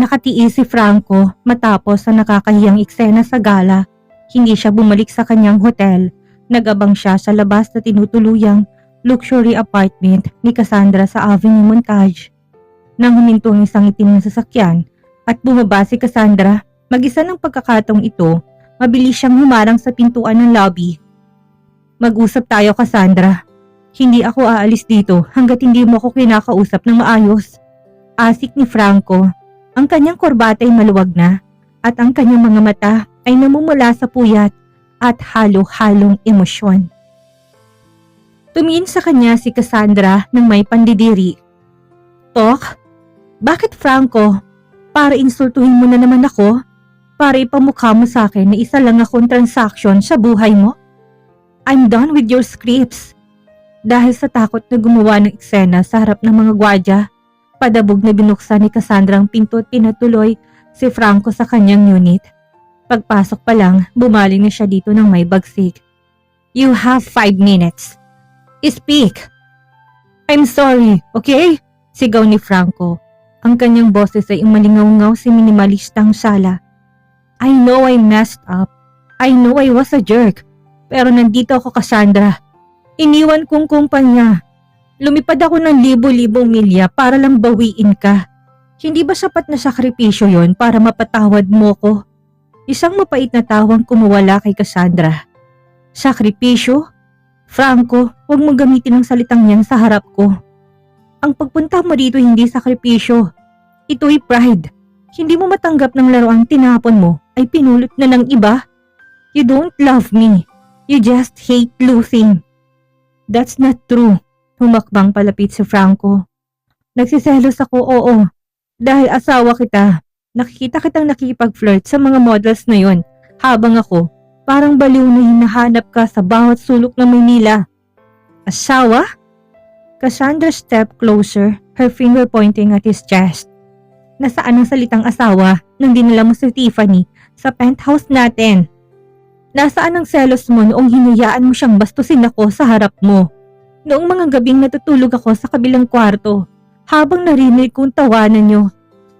nakatiis si Franco matapos sa nakakahiyang eksena sa gala. Hindi siya bumalik sa kanyang hotel. Nagabang siya sa labas na tinutuluyang luxury apartment ni Cassandra sa Avenue Montage. Nang huminto ang isang itim na sasakyan at bumaba si Cassandra, mag-isa ng pagkakataong ito, mabilis siyang humarang sa pintuan ng lobby. Mag-usap tayo, Cassandra. Hindi ako aalis dito hanggat hindi mo ako kinakausap ng maayos. Asik ni Franco. Ang kanyang korbata ay maluwag na at ang kanyang mga mata ay namumula sa puyat at halo-halong emosyon. Tumingin sa kanya si Cassandra ng may pandidiri. Tok? Bakit Franco? Para insultuhin mo na naman ako? Para ipamukha mo sa akin na isa lang akong transaction sa buhay mo? I'm done with your scripts. Dahil sa takot na gumawa ng eksena sa harap ng mga gwardiya, padabog na binuksan ni Cassandra ang pinto at pinatuloy si Franco sa kanyang unit. Pagpasok pa lang, bumaling na siya dito ng may bagsik. You have 5 minutes. Speak. I'm sorry, okay? Sigaw ni Franco. Ang kanyang boses ay umalingaw-ngaw si minimalistang sala. I know I messed up. I know I was a jerk. Pero nandito ako, Cassandra. Iniwan kong kumpanya. Lumipad ako ng libo-libong milya para lang bawiin ka. Hindi ba sapat na sakripisyo yon para mapatawad mo ko? Isang mapait na tawang kumawala kay Cassandra. Sakripisyo? Franco, huwag mong gamitin ang salitang yan sa harap ko. Ang pagpunta mo dito hindi sakripisyo. Ito'y pride. Hindi mo matanggap ng laruang tinapon mo ay pinulot na ng iba. You don't love me. You just hate losing. That's not true. Humakbang palapit si Franco. Nagsiselos ako, oo. Dahil asawa kita. Nakikita kitang nakikipag-flirt sa mga models na yon. Habang ako, parang baliw na hinahanap ka sa bawat sulok ng Maynila. Asawa? Cassandra stepped closer, her finger pointing at his chest. Nasaan ang salitang asawa nang dinala mo si Tiffany sa penthouse natin? Nasaan ang selos mo noong hinayaan mo siyang bastusin ako sa harap mo? Noong mga gabing natutulog ako sa kabilang kwarto, habang narinig kong tawanan niyo.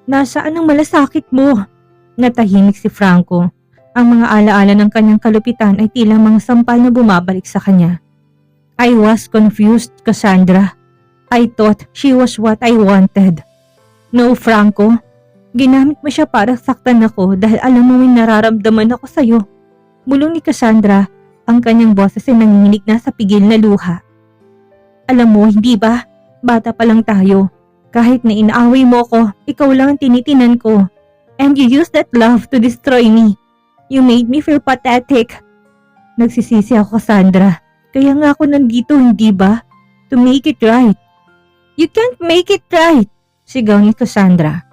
Nasaan ang malasakit mo? Natahimik si Franco. Ang mga alaala ng kanyang kalupitan ay tila mga sampal na bumabalik sa kanya. I was confused, Cassandra. I thought she was what I wanted. No, Franco. Ginamit mo siya para saktan ako dahil alam mo may nararamdaman ako sa'yo. Bulong ni Cassandra, ang kanyang boses ay nanginginig na sa pigil na luha. Alam mo, hindi ba? Bata pa lang tayo. Kahit na inaaway mo ko, ikaw lang ang tinitinan ko. And you used that love to destroy me. You made me feel pathetic. Nagsisisi ako, Cassandra. Kaya nga ako nandito, hindi ba? To make it right. You can't make it right, sigaw ni Cassandra.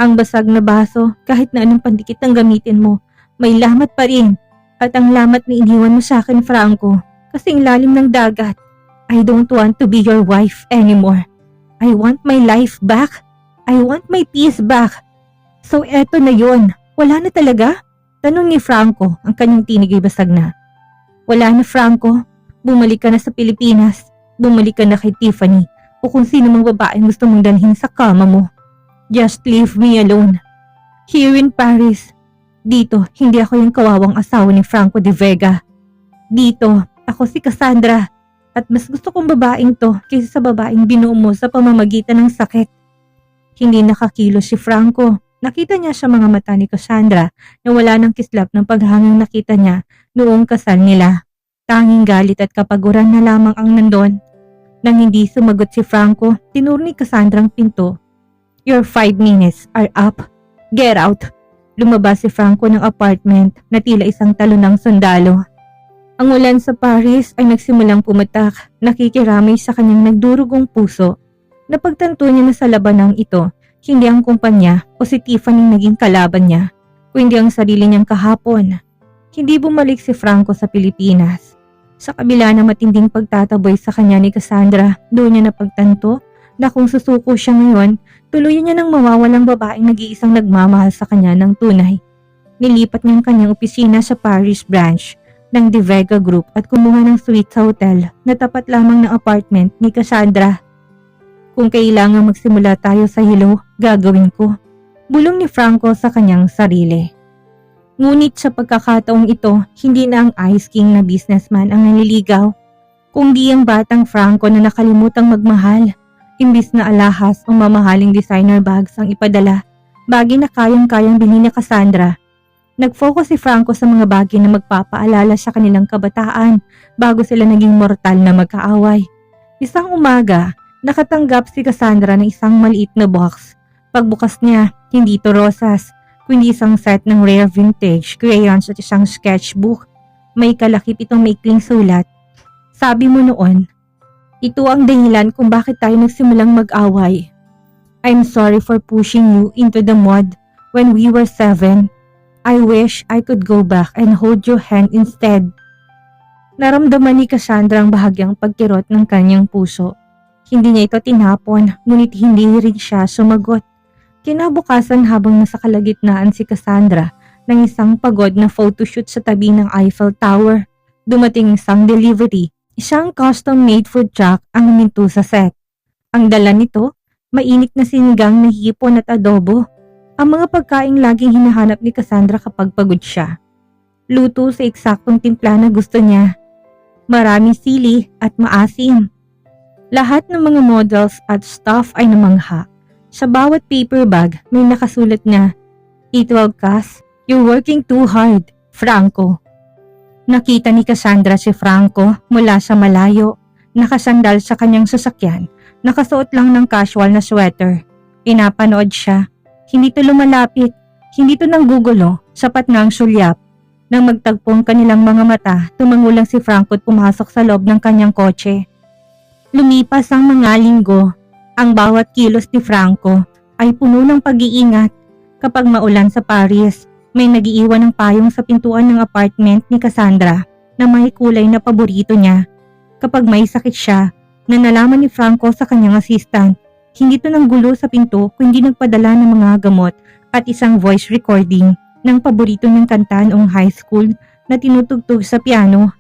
Ang basag na baso, kahit na anong pandikit ang gamitin mo, may lamat pa rin. At ang lamat na iniwan mo sa akin, Franco, kasing lalim ng dagat. I don't want to be your wife anymore. I want my life back. I want my peace back. So eto na yon. Wala na talaga? Tanong ni Franco, ang kanyang tinig ay basag na. Wala na, Franco. Bumalik ka na sa Pilipinas. Bumalik ka na kay Tiffany o kung sino mang babaeng gusto mong dalhin sa kama mo. Just leave me alone. Here in Paris. Dito, hindi ako yung kawawang asawa ni Franco de Vega. Dito, ako si Cassandra. At mas gusto kong babaeng to kaysa sa babaeng binuo mo sa pamamagitan ng sakit. Hindi nakakilos si Franco. Nakita niya sa mga mata ni Cassandra na wala ng kislap ng paghangang nakita niya noong kasal nila. Tanging galit at kapaguran na lamang ang nandon. Nang hindi sumagot si Franco, tinuro ni Cassandra ang pinto. Your 5 minutes are up. Get out. Lumabas si Franco ng apartment na tila isang talon ng sundalo. Ang ulan sa Paris ay nagsimulang pumatak, nakikiramay sa kanyang nagdurugong puso. Napagtanto niya na sa labanang ito, hindi ang kumpanya o si Tiffany naging kalaban niya, kundi ang sarili niyang kahapon. Hindi bumalik si Franco sa Pilipinas. Sa kabila ng matinding pagtataboy sa kanya ni Cassandra, doon niya napagtanto na kung susuko siya ngayon, tuluyan niya ng mawawalang babaeng nag-iisang nagmamahal sa kanya ng tunay. Nilipat niya ang kanyang opisina sa Paris branch ng De Vega Group at kumuha ng suite sa hotel na tapat lamang ng apartment ni Cassandra. Kung kailangan magsimula tayo sa hello, gagawin ko. Bulong ni Franco sa kanyang sarili. Ngunit sa pagkakataong ito, hindi na ang Ice King na businessman ang nanliligaw, kundi ang batang Franco na nakalimutang magmahal. Imbis na alahas o mamahaling designer bags ang ipadala, bagay na kayang-kayang bilhin ni Cassandra. Nag-focus si Franco sa mga bagay na magpapaalala sa kanilang kabataan bago sila naging mortal na magkaaway. Isang umaga, nakatanggap si Cassandra ng isang maliit na box. Pagbukas niya, hindi ito rosas, kundi isang set ng rare vintage crayons at isang sketchbook. May kalakip itong maikling sulat. Sabi mo noon, ito ang dahilan kung bakit tayo nagsimulang mag-away. I'm sorry for pushing you into the mud when we were 7. I wish I could go back and hold your hand instead. Naramdaman ni Cassandra ang bahagyang pagkirot ng kanyang puso. Hindi niya ito tinapon, ngunit hindi rin siya sumagot. Kinabukasan habang nasa kalagitnaan si Cassandra ng isang pagod na photoshoot sa tabi ng Eiffel Tower, dumating isang delivery. Isang custom-made food truck ang huminto sa set. Ang dala nito, mainit na sinigang na hipon at adobo. Ang mga pagkaing laging hinahanap ni Cassandra kapag pagod siya. Luto sa eksaktong timpla na gusto niya. Maraming sili at maasim. Lahat ng mga models at staff ay namangha. Sa bawat paper bag may nakasulat na, "Eat well, Cass. You're working too hard, Franco." Nakita ni Cassandra si Franco mula sa malayo, nakasandal sa kanyang sasakyan, nakasuot lang ng casual na sweater. Pinapanood siya. Hindi to lumalapit, hindi to nanggugulo, sapat na ang sulyap. Nang magtagpong kanilang mga mata, tumangulang si Franco at pumasok sa loob ng kanyang kotse. Lumipas ang mga linggo, ang bawat kilos ni Franco ay puno ng pag-iingat. Kapag maulan sa Paris, may nagiiwan ng payong sa pintuan ng apartment ni Cassandra na may kulay na paborito niya. Kapag may sakit siya, na nalaman ni Franco sa kanyang assistant, hindi ito nanggulo sa pinto kundi nagpadala ng mga gamot at isang voice recording ng paborito niyang kanta noong high school na tinutugtog sa piano.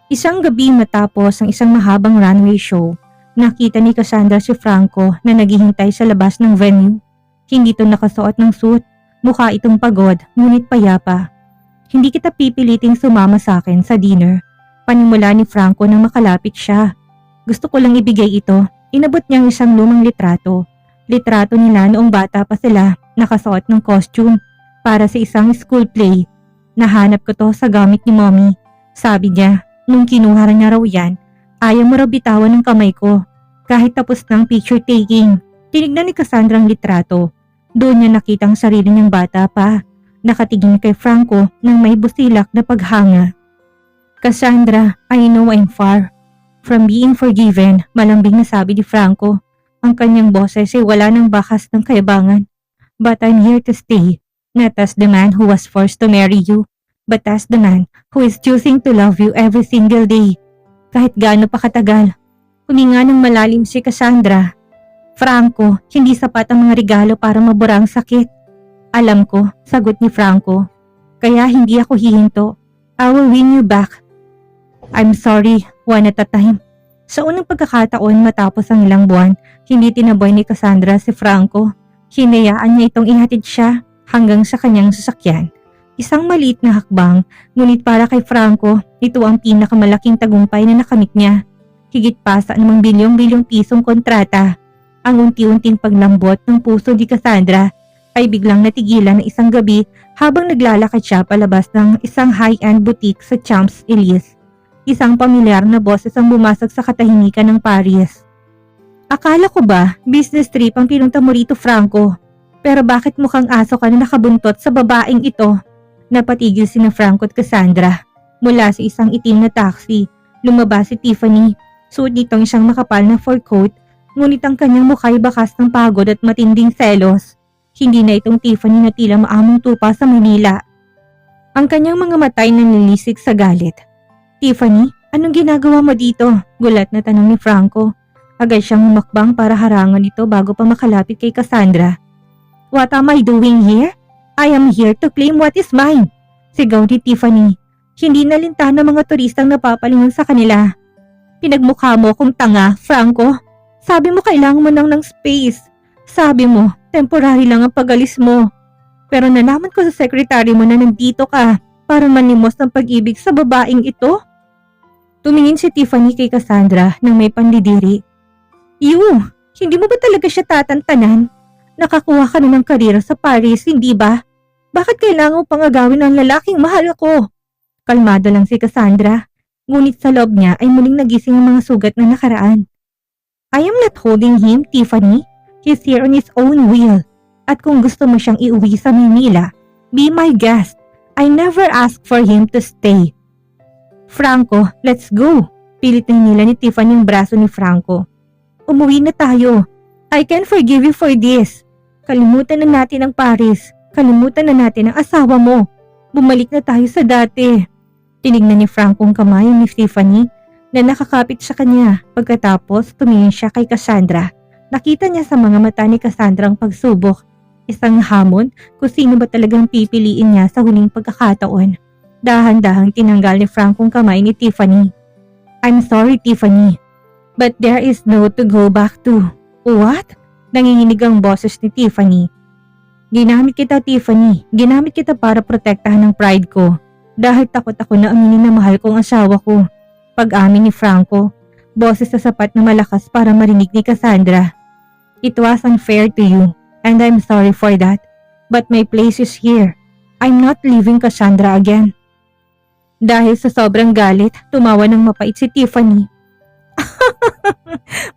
Isang gabi matapos ang isang mahabang runway show, nakita ni Cassandra si Franco na naghihintay sa labas ng venue. Hindi ito nakasuot ng suit. Mukha itong pagod, ngunit payapa. Hindi kita pipiliting sumama sa akin sa dinner. Panimula ni Franco nang makalapit siya. Gusto ko lang ibigay ito. Inabot niyang isang lumang litrato. Litrato nila noong bata pa sila, nakasuot ng costume para sa isang school play. Nahanap ko to sa gamit ni mommy. Sabi niya, nung kinuha niya raw yan, ayaw mo raw bitawan ng kamay ko. Kahit tapos ng picture taking. Tinignan ni Cassandra ang litrato. Doon niya nakita ang sarili niyang bata pa, nakatingin kay Franco nang may busilak na paghanga. Cassandra, I know I'm far from being forgiven, malambing na sabi ni Franco. Ang kanyang boses ay wala ng bakas ng kayabangan. But I'm here to stay, not as the man who was forced to marry you, but as the man who is choosing to love you every single day. Kahit gaano pa katagal. Huminga ng malalim si Cassandra. Franco, hindi sapat ang mga regalo para mabura ang sakit. Alam ko, sagot ni Franco. Kaya hindi ako hihinto. I will win you back. I'm sorry, one at a time. Sa unang pagkakataon matapos ang ilang buwan, hindi tinaboy ni Cassandra si Franco. Hinayaan niya itong ihatid siya hanggang sa kanyang sasakyan. Isang maliit na hakbang, ngunit para kay Franco, ito ang pinakamalaking tagumpay na nakamit niya. Higit pa sa anumang bilyong-bilyong pisong kontrata. Ang unti-unting paglambot ng puso ni Cassandra ay biglang natigilan ng isang gabi habang naglalakad siya palabas ng isang high-end boutique sa Champs-Élysées. Isang pamilyar na boses ang bumasag sa katahimikan ng Paris. Akala ko ba business trip ang pinunta mo rito, Franco? Pero bakit mukhang aso ka na nakabuntot sa babaeng ito? Napatigil sina Franco at Cassandra. Mula sa isang itim na taxi, lumabas si Tiffany. Suot nitong isang makapal na fur coat. Ngunit ang kanyang mukha ay bakas ng pagod at matinding selos. Hindi na itong Tiffany na tila maamong tupa sa Manila. Ang kanyang mga mata ay nanlilisik sa galit. Tiffany, anong ginagawa mo dito? Gulat na tanong ni Franco. Agad siyang humakbang para harangan ito bago pa makalapit kay Cassandra. What am I doing here? I am here to claim what is mine. Sigaw ni Tiffany. Hindi nalintahan ng mga turistang napapalingon sa kanila. Pinagmukha mo kung tanga, Franco. Sabi mo kailangan mo ng space. Sabi mo, temporary lang ang pag-alis mo. Pero nalaman ko sa sekretary mo na nandito ka para manlimos ng pag-ibig sa babaeng ito. Tumingin si Tiffany kay Cassandra nang may pandidiri. Hindi mo ba talaga siya tatantanan? Nakakuha ka na ng karera sa Paris, hindi ba? Bakit kailangan mo pang agawin ang lalaking mahal ako? Kalmado lang si Cassandra, ngunit sa loob niya ay muling nagising ang mga sugat na nakaraan. I am not holding him, Tiffany. He's here on his own will. At kung gusto mo siyang iuwi sa Manila, be my guest. I never asked for him to stay. Franco, let's go. Pilit na hinila ni Tiffany yung braso ni Franco. Umuwi na tayo. I can forgive you for this. Kalimutan na natin ang Paris. Kalimutan na natin ang asawa mo. Bumalik na tayo sa dati. Tinignan ni Franco ang kamay ni Tiffany na nakakapit sa kanya. Pagkatapos tumingin siya kay Cassandra. Nakita niya sa mga mata ni Cassandra ang pagsubok. Isang hamon kung sino ba talagang pipiliin niya sa huling pagkakataon. Dahan-dahang tinanggal ni Franco ang kamay ni Tiffany. I'm sorry, Tiffany, but there is no to go back to. What? Nanginginig ang boses ni Tiffany. Ginamit kita, Tiffany. Ginamit kita para protektahan ang pride ko. Dahil takot ako na aminin na mahal ko ang asawa ko. Pag-amin ni Franco, boses na sapat na malakas para marinig ni Cassandra. It was unfair to you. And I'm sorry for that, but my place is here. I'm not leaving Cassandra again. Dahil sa sobrang galit, tumawa ng mapait si Tiffany.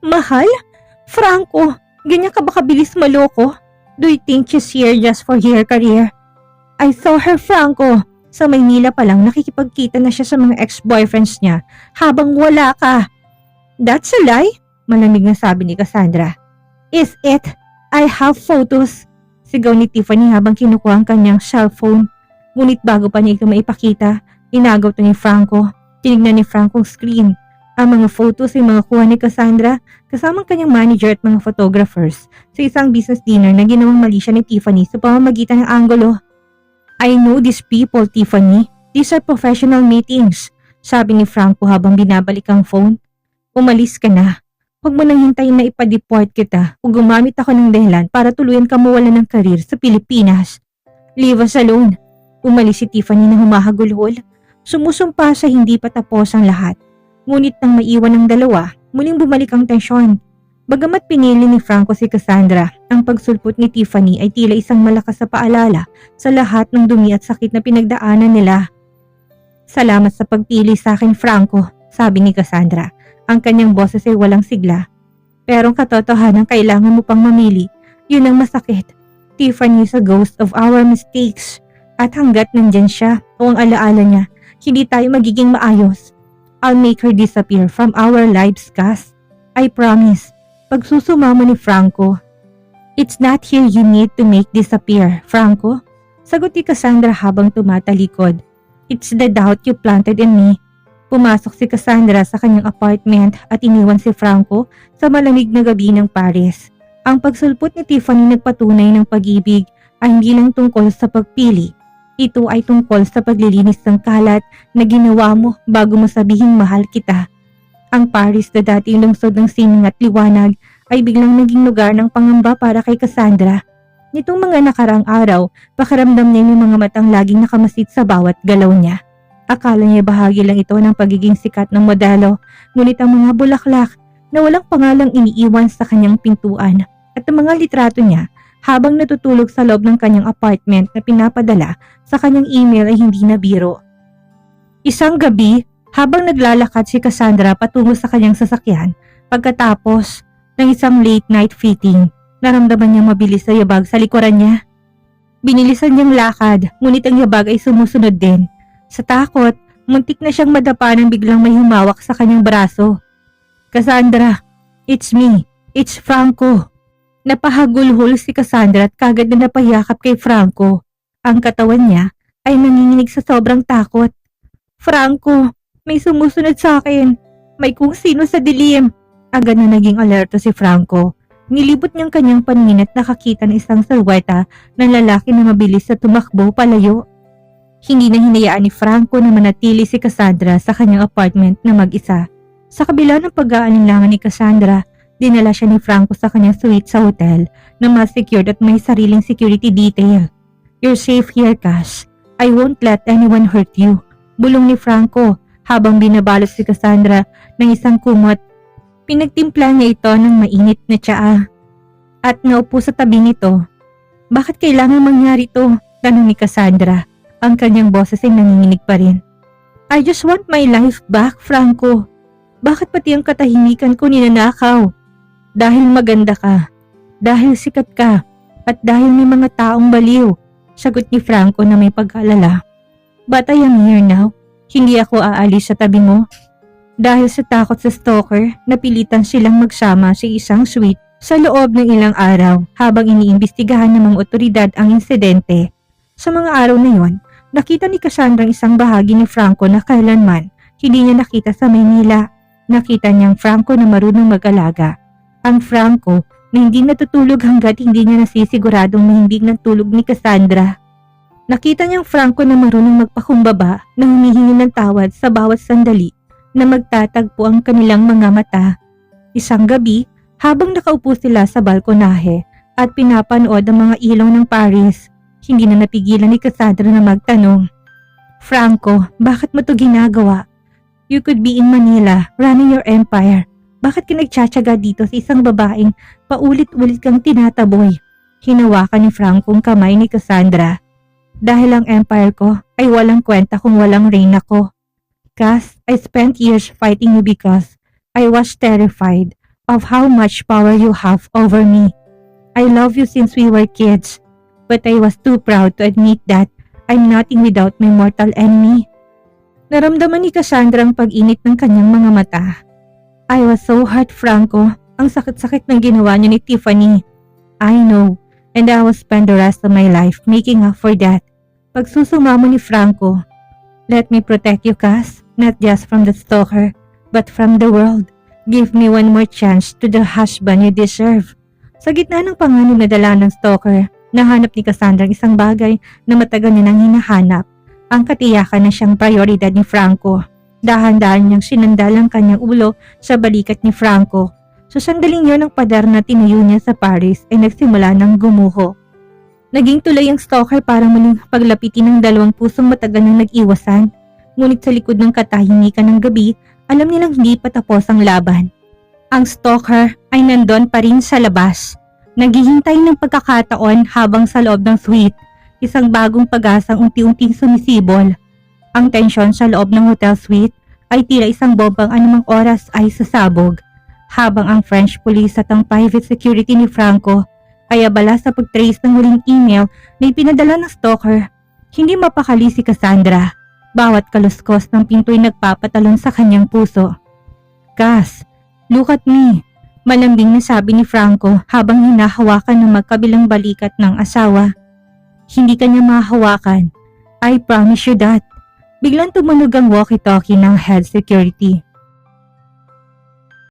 Mahal? Franco, ganyan ka ba kabilis maloko? Do you think she's here just for her career? I saw her, Franco. Sa Maynila pa lang nakikipagkita na siya sa mga ex-boyfriends niya habang wala ka. That's a lie, malamig na sabi ni Cassandra. Is it? I have photos. Sigaw ni Tiffany habang kinukuha ang kanyang cellphone. Ngunit bago pa niya ito maipakita, inagaw to ni Franco. Tinignan ni Franco ang screen. Ang mga photos ay mga kuha ni Cassandra kasamang kanyang manager at mga photographers sa isang business dinner na ginawang mali siya ni Tiffany sa pamamagitan ng anggulo. I know these people, Tiffany. These are professional meetings, sabi ni Franco habang binabalik ang phone. Umalis ka na. Huwag mo nang hintayin na ipa-deport kita o gumamit ako ng dahilan para tuluyan ka mawalan ng karir sa Pilipinas. Leave us alone. Umalis si Tiffany na humahagulhol. Sumusumpa sa hindi pa tapos ang lahat. Ngunit nang maiwan ang dalawa, muling bumalik ang tensyon. Bagamat pinili ni Franco si Cassandra, ang pagsulpot ni Tiffany ay tila isang malakas na paalala sa lahat ng dumi at sakit na pinagdaanan nila. Salamat sa pagpili sa akin, Franco, sabi ni Cassandra. Ang kanyang boses ay walang sigla. Pero ang katotohanan kailangan mo pang mamili. Yun ang masakit. Tiffany is a ghost of our mistakes. At hanggat nandyan siya o ang alaala niya, hindi tayo magiging maayos. I'll make her disappear from our lives, Cass. I promise. Pagsusumamo ni Franco. It's not here you need to make disappear, Franco. Sagot ni Cassandra habang tumatalikod. It's the doubt you planted in me. Pumasok si Cassandra sa kanyang apartment at iniwan si Franco sa malamig na gabi ng Paris. Ang pagsulpot ni Tiffany nagpatunay ng pag-ibig ay hindi lang tungkol sa pagpili. Ito ay tungkol sa paglilinis ng kalat na ginawa mo bago mo sabihin mahal kita. Ang Paris na dating lungsod ng sining at liwanag ay biglang naging lugar ng pangamba para kay Cassandra. Nitong mga nakaraang araw, pakiramdam niya yung mga matang laging nakamasid sa bawat galaw niya. Akala niya bahagi lang ito ng pagiging sikat ng modelo, ngunit ang mga bulaklak na walang pangalang iniiwan sa kanyang pintuan at ang mga litrato niya habang natutulog sa loob ng kanyang apartment na pinapadala sa kanyang email ay hindi na biro. Isang gabi, habang naglalakad si Cassandra patungo sa kanyang sasakyan, pagkatapos ng isang late night fitting, naramdaman niyang mabilis na yabag sa likuran niya. Binilisan niyang lakad, ngunit ang yabag ay sumusunod din. Sa takot, muntik na siyang madapa nang biglang may humawak sa kanyang braso. Cassandra, it's me. It's Franco. Napahagulhol si Cassandra at kagad na napayakap kay Franco. Ang katawan niya ay nanginginig sa sobrang takot. Franco, may sumusunod sa akin. May kung sino sa dilim. Agad na naging alerto si Franco. Nilibot niyang kanyang paningin at nakakita ng isang salweta ng lalaki na mabilis na tumakbo palayo. Hindi na hinayaan ni Franco na manatili si Cassandra sa kanyang apartment na mag-isa. Sa kabila ng pag-aalinlangan ni Cassandra, Dinala siya ni Franco sa kanyang suite sa hotel na mas secured at may sariling security detail. "You're safe here, Cass. I won't let anyone hurt you," bulong ni Franco habang binabalot si Cassandra ng isang kumot. Pinagtimpla niya ito ng mainit na tsaa at naupo sa tabi nito. "Bakit kailangan mangyari to?" tanong ni Cassandra. Ang kanyang boses ay nanginginig pa rin. "I just want my life back, Franco. Bakit pati ang katahimikan ko ninanakaw? Dahil maganda ka, dahil sikat ka, at dahil may mga taong baliw," sagot ni Franco na may pag-alala. "But I am here now. Hindi ako aalis sa tabi mo." Dahil sa takot sa stalker, napilitan silang magsama sa isang suite sa loob ng ilang araw habang iniimbestigahan ng mga otoridad ang insidente. Sa mga araw na yon, nakita ni Cassandra ang isang bahagi ni Franco na kailanman hindi niya nakita sa Maynila. Nakita niyang Franco na marunong mag-alaga. Ang Franco na hindi natutulog hanggat hindi niya nasisiguradong mahimbing ng tulog ni Cassandra. Nakita niyang Franco na marunong magpakumbaba na humihingi ng tawad sa bawat sandali na magtatagpo ang kanilang mga mata. Isang gabi, habang nakaupo sila sa balkonahe at pinapanood ang mga ilaw ng Paris, hindi na napigilan ni Cassandra na magtanong, "Franco, bakit mo to ginagawa? You could be in Manila, running your empire. Bakit ka nagtsatsaga dito sa isang babaeng paulit-ulit kang tinataboy?" Hinawakan ni Franco ang kamay ni Cassandra. "Dahil ang empire ko ay walang kwenta kung walang reyna ko. Cass, I spent years fighting you because I was terrified of how much power you have over me. I love you since we were kids, but I was too proud to admit that I'm nothing without my mortal enemy." Naramdaman ni Cassandra ang pag-init ng kanyang mga mata. "I was so hurt, Franco. Ang sakit-sakit ng ginawa niyo ni Tiffany. I know, and I will spend the rest of my life making up for that." Pagsusumamo ni Franco, "Let me protect you, Cass, not just from the stalker, but from the world. Give me one more chance to the husband you deserve." Sa gitna ng panganib na dala ng stalker, nahanap ni Cassandra ang isang bagay na matagal niya nang hinahanap, ang katiyakan na siyang prioridad ni Franco. Dahan-dahan niyang sinandal ang kanyang ulo sa balikat ni Franco. Sa sandaling yun, ang pader na tinayo niya sa Paris ay nagsimula ng gumuho. Naging tuloy ang stalker para muling paglapitin ng dalawang pusong matagal nang nag-iwasan. Ngunit sa likod ng katahimikan ng gabi, alam nilang hindi pa tapos ang laban. Ang stalker ay nandun pa rin sa labas. Naghihintay ng pagkakataon habang sa loob ng suite, isang bagong pag-asang unti-unting sumisibol. Ang tensyon sa loob ng hotel suite ay tila isang bombang anumang oras ay sasabog, habang ang French police at ang private security ni Franco ay abala sa pag-trace ng huling email na ipinadala ng stalker. Hindi mapakali si Cassandra. Bawat kaluskos ng pinto ay nagpapatalon sa kanyang puso. "Cass, look at me," malambing na sabi ni Franco habang hinahawakan ng magkabilang balikat ng asawa. "Hindi kanya mahawakan. I promise you that." Biglang tumunog ang walkie-talkie ng head security.